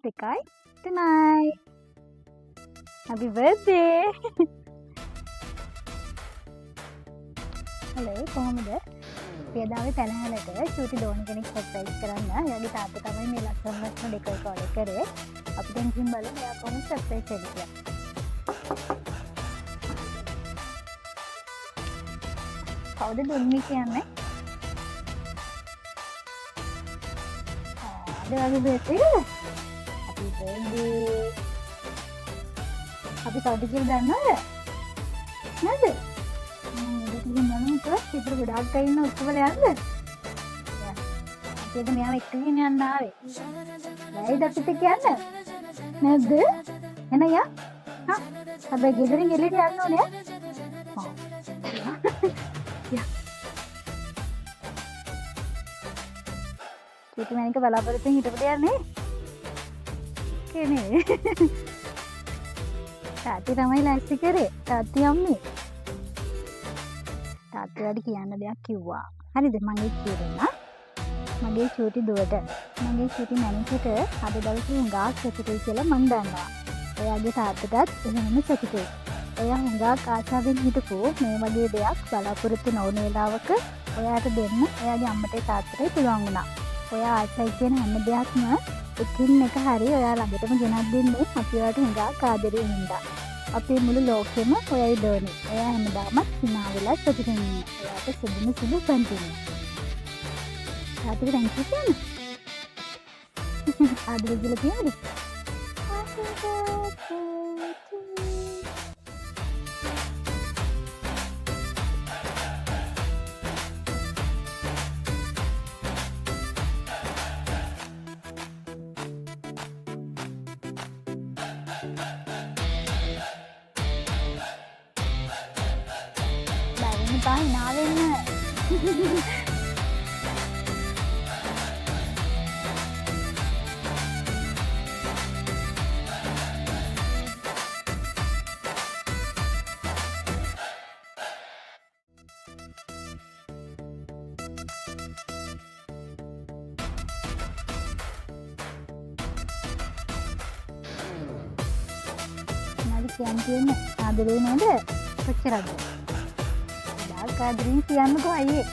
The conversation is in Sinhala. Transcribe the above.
දෙකයි තුනයි. Happy birthday. හලෝ කොහොමද? පියදාවේ පැනහලට චූටි දෝනි කෙනෙක් සර්ප්‍රයිස් කරන්න. එයාගේ තාත්තා තමයි මේ ලස්සන ඩෙකෝර් කෝල් කරේ. අපි දැන් ඉතින් බලමු එයා කොහොමද සර්ප්‍රයිස් වෙන්නේ කියලා. කවුද දුන්නේ කියන්නේ? Happy birthday. Happy birthday. අපි කවුද කියලා දන්නවද? නේද? ඉතින් මම හිතුවා ගොඩාක් අය ඉන්න උත්සවල යන්න. ඒක මෙයාව එක්කගෙන යන්න ආවේ. බයිද අපිට කියන්න? නැද්ද? එන යා? හා? හැබැයි ගෙදරින් එළියට යන්න ඕනේ. යා. චූටි මැනික බලාපොරොත්තුෙන් හිටපුට යන්නේ. කෙනේ. තාත්ති තමයි ලෑස්ති කරේ. තාත්ති අම්මේ. තාත්තට කියන්න දෙයක් කිව්වා. හරිද? මගේ කියන්න. මගේ චූටි දුවට මගේ චූටි මැනිකට අද දවසේ හුඟක් සතුටුයි කියලා මම දන්නවා. එයාගේ තාත්තටත් එහෙමම සතුටුයි. එයා හුඟක් ආශාවෙන් හිටපු මේ වගේ දෙයක් බලාපොරොත්තු නොවන වෙලාවක ඔයාට දෙන්න එයාගේ අම්මට තාත්තට පුළුවන් වුණා. ඔයා ආසයි කියන හැම දෙයක්ම එකින් එක හරි ඔයා ළඟටම ගෙනත් දෙන්නේ අපි ඔයාට හුඟක් ආදරේ හින්දා. අපේ මුළු ලෝකෙම ඔයයි දෝනේ. ඔයා හැමදාම hina වෙලා සතුටින් ඉන්නේ. ඔයාට සුදුම සුදු පන්තිනේ. තාත්තට thank you කියන්න. ආදරේ කියලා කියන්නේ. Bye hina වෙන්න. කියන්නේ ආදරේ නේද? කොච්චරද? ආදරේ කියන්නකෝ අයියේ.